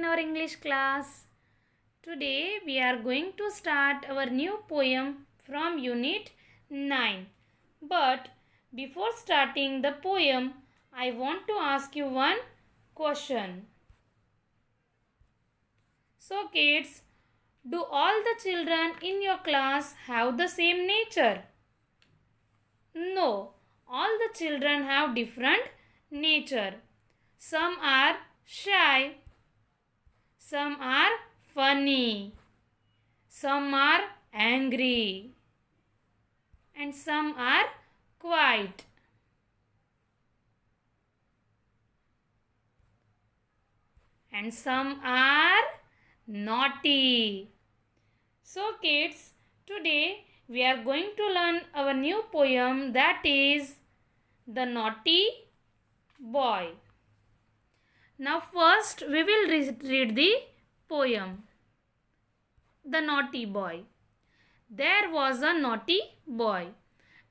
our English class. Today we are going to start our new poem from Unit 9. But before starting the poem, I want to ask you one question. So kids, do all the children in your class have the same nature? No, all the children have different nature. Some are shy, some are funny, some are angry, and some are quiet. And some are naughty. So kids, today we are going to learn our new poem, that is The Naughty Boy. Now first we will read the poem. The Naughty Boy. There was a naughty boy,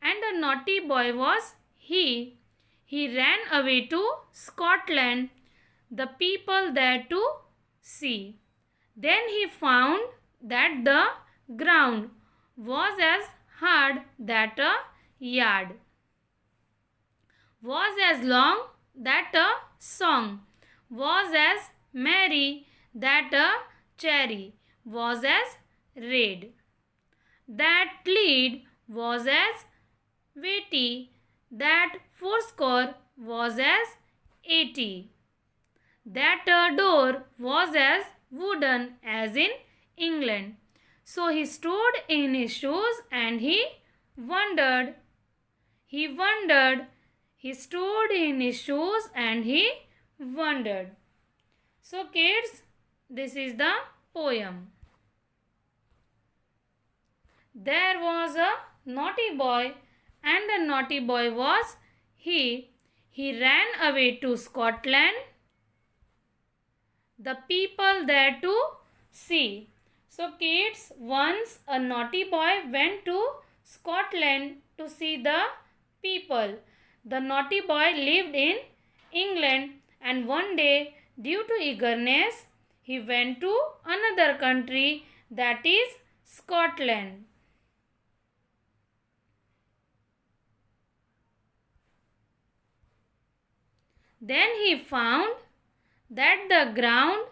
and the naughty boy was he. He ran away to Scotland, the people there to see. Then he found that the ground was as hard that a yard, was as long that a song, was as merry that a cherry was as red, that lead was as weighty that fourscore was as 80, that a door was as wooden as in England. So he stood in his shoes and he wondered. He stood in his shoes and he wondered. So kids, this is the poem. There was a naughty boy, and the naughty boy was he. He ran away to Scotland, the people there to see. So kids, once a naughty boy went to Scotland to see the people. The naughty boy lived in England, and one day, due to eagerness, he went to another country, that is Scotland. Then he found that the ground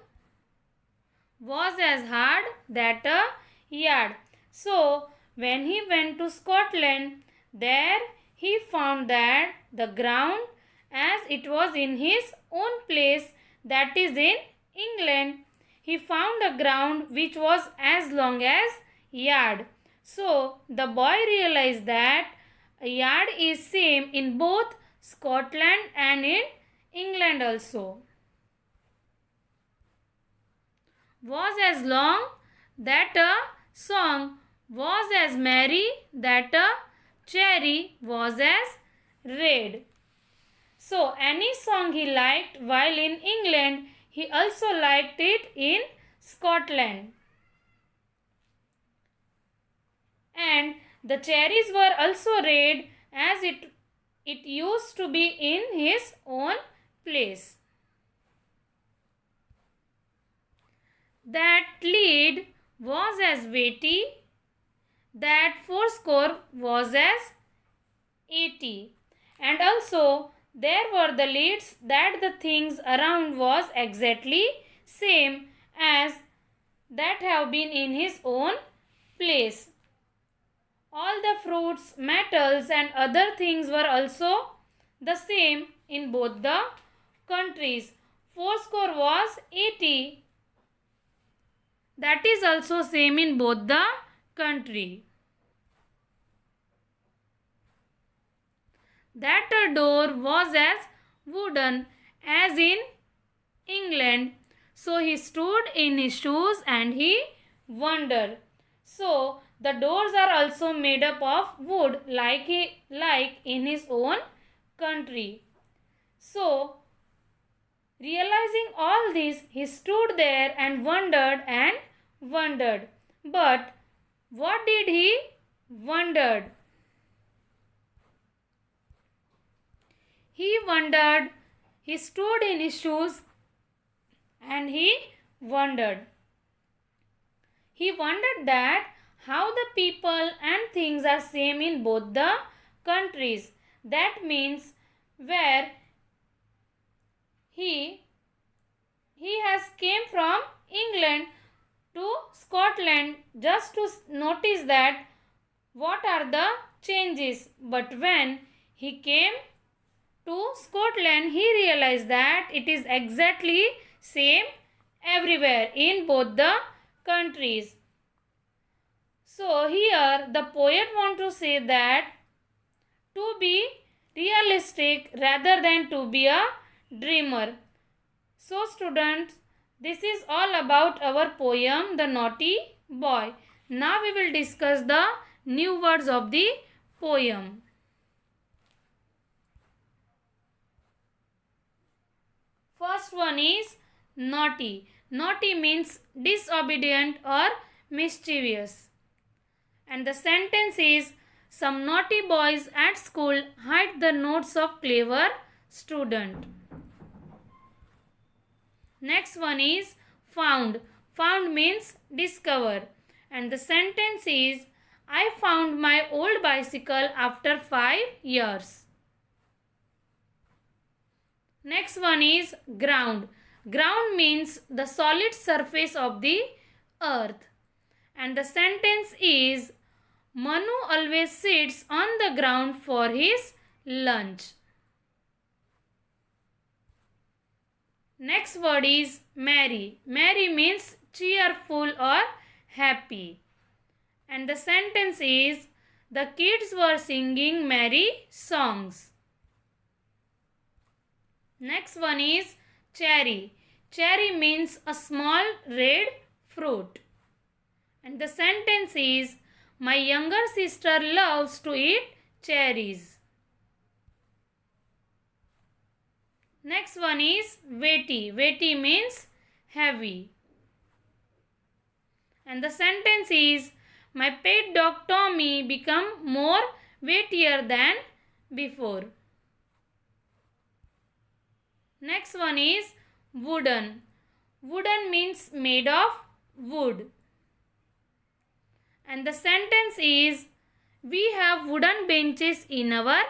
was as hard that a yard. So when he went to Scotland, there he found that the ground, as it was in his own place, that is in England, he found a ground which was as long as yard. So the boy realized that a yard is same in both Scotland and in England also. Was as long that a song, was as merry that a cherry was as red. So any song he liked while in England, he also liked it in Scotland. And the cherries were also red, as it used to be in his own place. That lead was as weighty that fourscore was as 80, and also there were the leads that the things around was exactly same as that have been in his own place. All the fruits, metals and other things were also the same in both the countries. Fourscore was 80. That is also same in both the country. That a door was as wooden as in England. So he stood in his shoes and he wondered. So the doors are also made up of wood like in his own country. So realizing all this, he stood there and wondered. But what did he wondered? He wondered, he stood in his shoes and he wondered. He wondered that how the people and things are same in both the countries. That means where he has came from England to Scotland just to notice that what are the changes. But when he came to Scotland, he realized that it is exactly same everywhere in both the countries. So here the poet want to say that to be realistic rather than to be a dreamer. So students, this is all about our poem The Naughty Boy. Now we will discuss the new words of the poem. First one is naughty. Naughty means disobedient or mischievous. And the sentence is, some naughty boys at school hide the notes of clever student. Next one is found. Found means discover. And the sentence is, I found my old bicycle after 5 years. Next one is ground. Ground means the solid surface of the earth. And the sentence is, Manu always sits on the ground for his lunch. Next word is merry. Merry means cheerful or happy. And the sentence is, the kids were singing merry songs. Next one is cherry. Cherry means a small red fruit. And the sentence is, my younger sister loves to eat cherries. Next one is weighty. Weighty means heavy. And the sentence is, my pet dog Tommy become more weightier than before. Next one is wooden. Wooden means made of wood. And the sentence is, we have wooden benches in our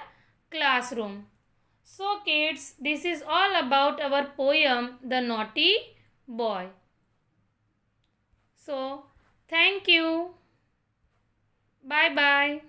classroom. So kids, this is all about our poem The Naughty Boy. So thank you. Bye bye.